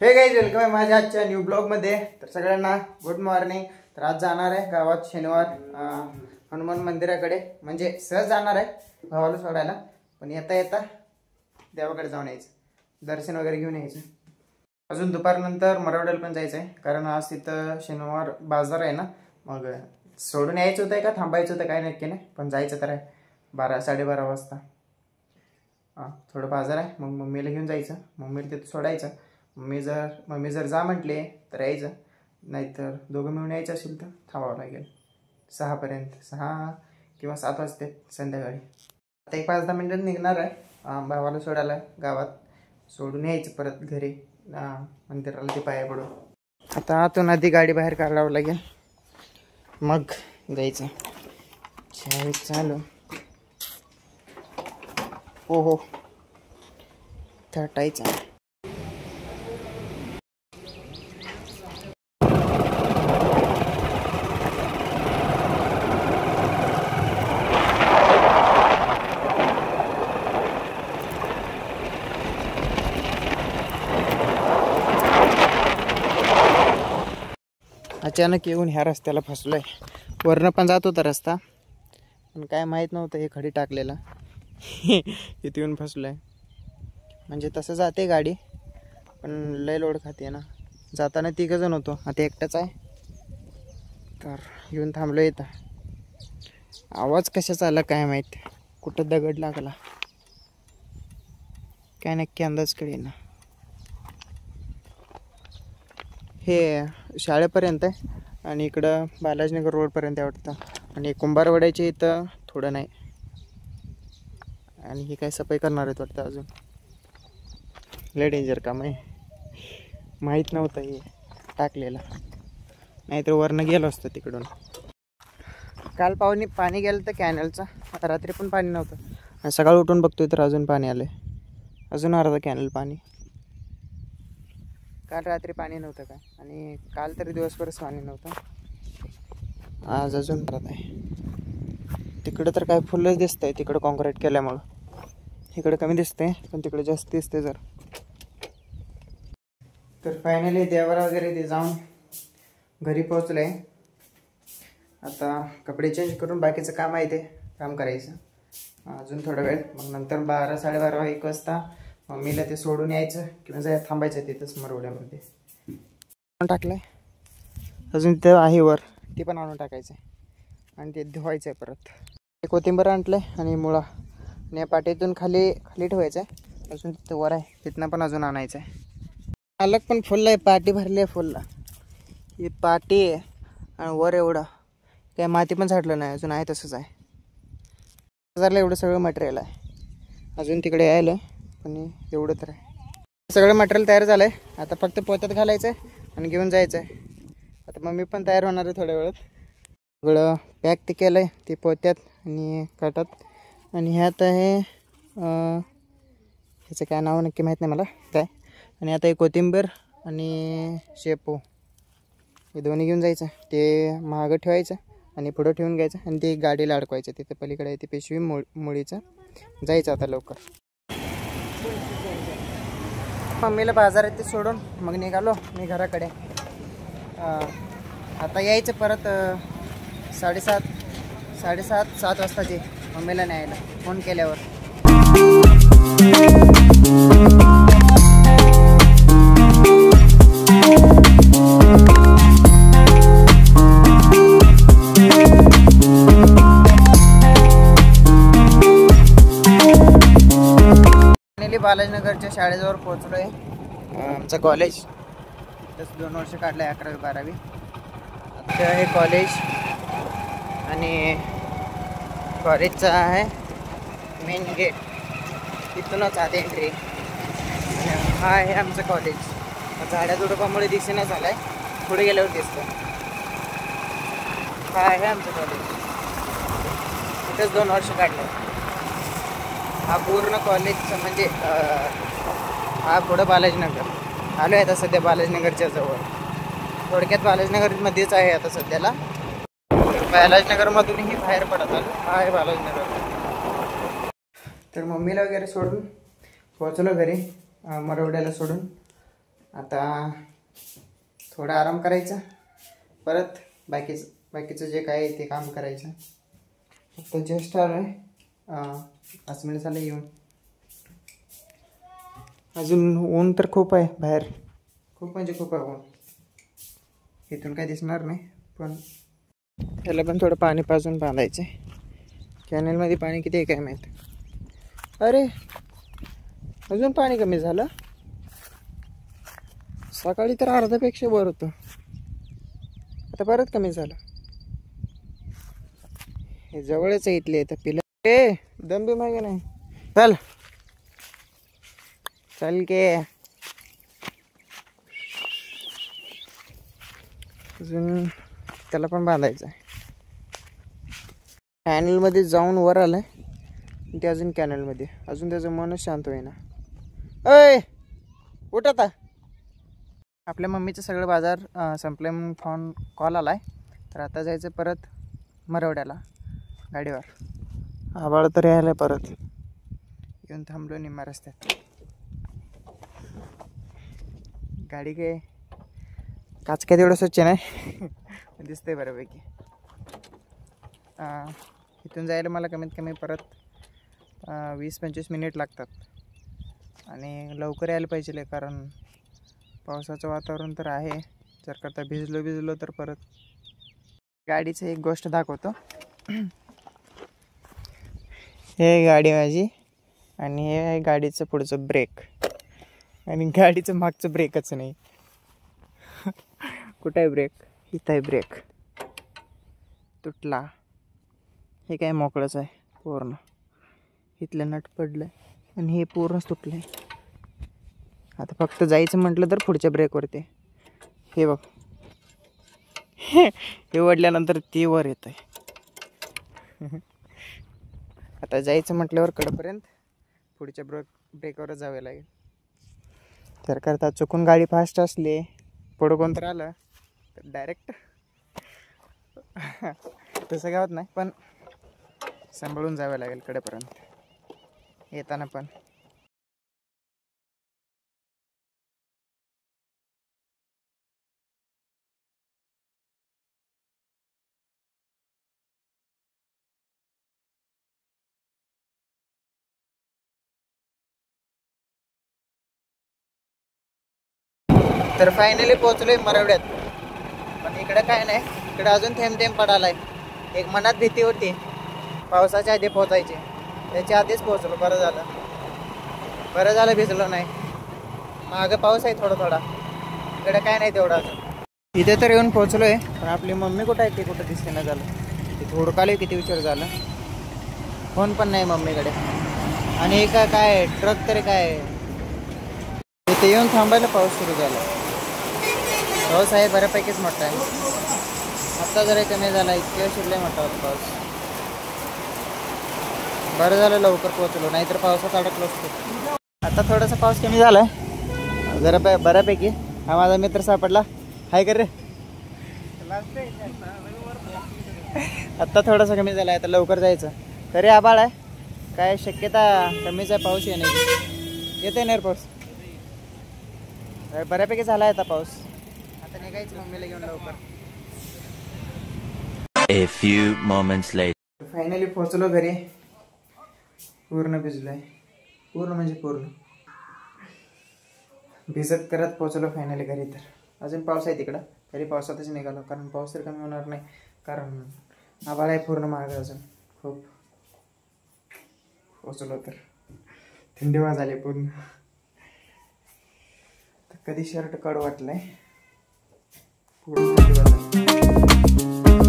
हे guys, welcome आहे माझ्या आजच्या न्यू ब्लॉगमध्ये। तर सगळ्यांना गुड मॉर्निंग। तर आज जाणार आहे गावात शनिवार हनुमान मंदिराकडे, म्हणजे सहज जाणार आहे भावाला सोडायला, पण येता येता देवाकडे जाऊन यायचं, दर्शन वगैरे घेऊन यायचं। अजून दुपारनंतर मरवड्याला पण जायचं आहे, कारण आज तिथं शनिवार बाजार आहे ना। मग सोडून यायचं होतं का थांबायचं होतं काय नक्की नाही, पण जायचं तर आहे 12-12:30 वाजता। थोडं बाजार आहे, मग मम्मीला घेऊन जायचं, मम्मीला तिथं सोडायचं। मम्मी जर जा म्हटले तर यायचं, नाहीतर दोघं मिळून यायचं असेल तर थांबावं लागेल 6 पर्यंत, 6 किंवा 7 वाजते संध्याकाळी। आता 1-5-10 मिनिटात निघणार आहे भावाला सोडायला गावात, सोडून यायचं परत घरी मंदिराला ते पाया पडू। आता आतून आधी गाडी बाहेर काढावं लागेल, मग जायचं। चालू हो थाटायचं। अचानक येऊन ह्या रस्त्याला फसलोय। वरनं पण जात होता रस्ता, पण काय माहीत नव्हतं हे खडी टाकलेला इथे येऊन फसलोय। म्हणजे तसं जाते गाडी, पण लय लोड खाते ना। जाताना 3 जण होतो, आता एकटाच आहे, तर येऊन थांबलो इथं। आवाज कशाचा आला काय माहीत, कुठं दगड लागला काय नक्की अंदाज कळेना। हे शाळेपर्यंत आहे आणि इकडं बालाजीनगर रोडपर्यंत आहे वाटतं, आणि कुंभारवाड्याच्या इथं थोडं नाही, आणि हे काय सफाई करणार आहेत वाटतं अजून। लय डेंजर काम आहे, माहीत नव्हतं हे टाकलेलं, नाहीतर वरनं गेलो असतं तिकडून। काल पाणी गेलं तर कॅनलचं, आता रात्री पण पाणी नव्हतं, आणि सकाळ उठून बघतोय तर अजून पाणी आलं आहे, अजून अर्धा कॅनल पाणी। काल रात्री पाणी नव्हतं काय, आणि काल तरी दिवसभरच पाणी नव्हतं, आज अजून परत आहे। तिकडं तर काय फुलच दिसतंय, तिकडं कॉन्क्रीट केल्यामुळं। इकडं कमी दिसतंय, पण तिकडे जास्त दिसतंय जर। तर फायनली देवाला वगैरे ते जाऊन घरी पोहोचले। आता कपडे चेंज करून बाकीचं काम आहे ते काम करायचं अजून थोडा वेळ, मग नंतर 12-12:30-1 वाजता मम्मीला ते सोडून यायचं किंवा थांबायचं तिथंच मरवड्यामध्ये। टाकलंय अजून ते आहे वर, ते पण आणून टाकायचं आहे, आणि ते धुवायचं आहे परत। ते कोथिंबीर आणलंय आणि मुळा, आणि पाटीतून खाली ठेवायचं आहे, अजून तिथं वर आहे, तिथनं पण अजून आणायचं आहे। अलग पण फुल आहे, पाटी भरली आहे फुल, ही पाटी आहे, आणि वर एवढं काय माती पण झाडलं नाही अजून, आहे तसंच आहे। बाजारला एवढं सगळं मटेरियल आहे, अजून तिकडे यायला, पण एवढं तर आहे। सगळं मटेरियल तयार झालं आहे, आता फक्त पोत्यात घालायचं आहे आणि घेऊन जायचं आहे। आता मम्मी पण तयार होणार आहे थोड्या वेळात। सगळं पॅक ते केलं आहे, ते पोत्यात आणि काटात, आणि ह्यात आहे ह्याचं काय नाव नक्की माहीत नाही मला काय। आणि आता हे कोथिंबीर आणि शेपू हे दोन्ही घेऊन जायचं, ते मागं ठेवायचं आणि पुढं ठेवून घ्यायचं, आणि ते गाडीला अडकवायचं। तिथे पलीकडे आहे ती पिशवी मुळीचं, जायचं आता लवकर। मम्मीला बाजारात ते सोडून मग निघालो मी घराकडे। आता यायचं परत 7:30 वाजता ते मम्मीला न्यायला फोन केल्यावर। बालाजीनगरच्या शाळेजवळ पोहोचलो आहे, आमचं कॉलेज। तसं 2 वर्ष काढलं आहे, 11वी-12वी। आता हे कॉलेज, आणि कॉलेजचं आहे मेन गेट, तिथूनच आत एंट्री। हा आहे आमचं कॉलेज, झाड्या झुडपामुळे दिसेना झालं आहे, पुढे गेल्यावर दिसतं। हा आहे आमचं कॉलेज, तिथंच 2 वर्ष काढलं। हा पूर्ण कॉलेजचं म्हणजे हा पुढं बालाजीनगर आलो आहे आता सध्या, बालाजीनगरच्या जवळ। थोडक्यात बालाजीनगरमध्येच आहे आता सध्याला। बालाजीनगरमधूनही बाहेर पडत आलो, हा आहे बालाजीनगर। तर मम्मीला वगैरे सोडून पोहोचलो घरी, मरवड्याला सोडून। आता थोडा आराम करायचा, परत बाकीचं जे काय आहे ते काम करायचं. फक्त जस्ट आलोय 5 मिनिट झाले येऊन. अजून ऊन तर खूप आहे बाहेर, खूप म्हणजे खूप आहे ऊन. इथून काय दिसणार नाही, पण त्याला पण थोडं पाणी पाजून बांधायचं आहे. कॅनलमध्ये पाणी किती आहे काय माहीत. अरे अजून पाणी कमी झालं. सकाळी तर अर्ध्यापेक्षा वर होतं, आता परत कमी झालं. हे जवळच आहे इथले, तर पिलं ए दम बी मागे नाही. चल चल के. अजून त्याला पण बांधायचं आहे. कॅनलमध्ये जाऊन वर आलंय ते, अजून कॅनलमध्ये, अजून त्याचं मनच शांत होईना. अय उठ आता. आपल्या मम्मीचं सगळं बाजार संपले म्हणून फोन कॉल आलाय. तर आता जायचं परत मरवड्याला गाडीवर. आबाळ तर यायला परत येऊन थांबलो निम्मा रस्त्यात. गाडी काय काच काय तेवढं स्वच्छ नाही दिसतंय बऱ्यापैकी. इथून जायला मला कमीत कमी परत 20-25 मिनिट लागतात. आणि लवकर यायला पाहिजे, कारण पावसाचं वातावरण तर आहे. जर करता भिजलो तर परत. गाडीचं एक गोष्ट दाखवतो. हे गाडी माझी, आणि हे आहे गाडीचं पुढचं ब्रेक, आणि गाडीचं मागचं ब्रेकच नाही. कुठं आहे ब्रेक? इथं आहे ब्रेक. तुटला. हे काय मोकळंच आहे पूर्ण. इथलं नट पडलं आणि हे पूर्णच तुटलं आहे. आता फक्त जायचं म्हटलं तर पुढच्या ब्रेकवरती हे बघ, हे ओढल्यानंतर ते वर येत आहे. आता जायचं म्हटल्यावर कडपर्यंत पुढच्या ब्रेकवरच जावे लागेल. तर करता चुकून गाडी फास्ट असली, पुढं कोण तर आलं तर डायरेक्ट तसं गावात नाही, पण सांभाळून जावं लागेल कडेपर्यंत येताना पण. तर फायनली पोहोचलोय मरवड्यात. पण इकडे काय नाही, इकडे अजून थेंब पडालाय. एक मनात भीती होती पावसाच्या आधी पोहोचायची, त्याच्या आधीच पोहोचलो. बरं झालं भिजलो नाही. मागं पाऊस आहे थोडा, इकडे काय नाही तेवढा अजून. इथे तर येऊन पोहोचलोय, पण आपली मम्मी कुठं आहे ते कुठं दिसते ना झालं. तिथे हुडकाले किती विचार झाला, फोन पण नाही मम्मीकडे. आणि काय ट्रक तरी काय, इथे येऊन थांबायला पाऊस सुरू झाला. पाऊस आहे बऱ्यापैकीच मोठा आहे. आत्ता जरा कमी झाला, इतक्या शिरलाय मोठा होता पाऊस. बरं झालं लवकर पोहोचलो, नाहीतर पावसात अडकलो असतो. आता थोडासा पाऊस कमी झालाय जरा बऱ्यापैकी. हा माझा मित्र सापडला, हाय कर रे. आत्ता थोडासा कमी झाला, आता लवकर जायचं. तरी आभाळ आहे, काय शक्यता कमीच आहे पाऊस येण्याची. येते नाही पाऊस, बऱ्यापैकी झाला आहे आता पाऊस. आता निघायचं मम्मीला घेऊन लवकर. A few moments later. Finally पोहोचलो घरी. पूर्ण भिजलोय, पूर्ण म्हणजे पूर्ण भिजत करत पोहोचलो फायनली घरी. तर अजून पाऊस आहे तिकडं, तरी पावसातच निघालो, कारण पाऊस तर कमी होणार नाही. कारण आभाळ आहे पूर्ण मागं अजून खूप. पोहोचलो तर थंडी वाज आली पूर्ण. कधी शर्ट काढू वाटलंय, पूर्ण थंडी वाज आली.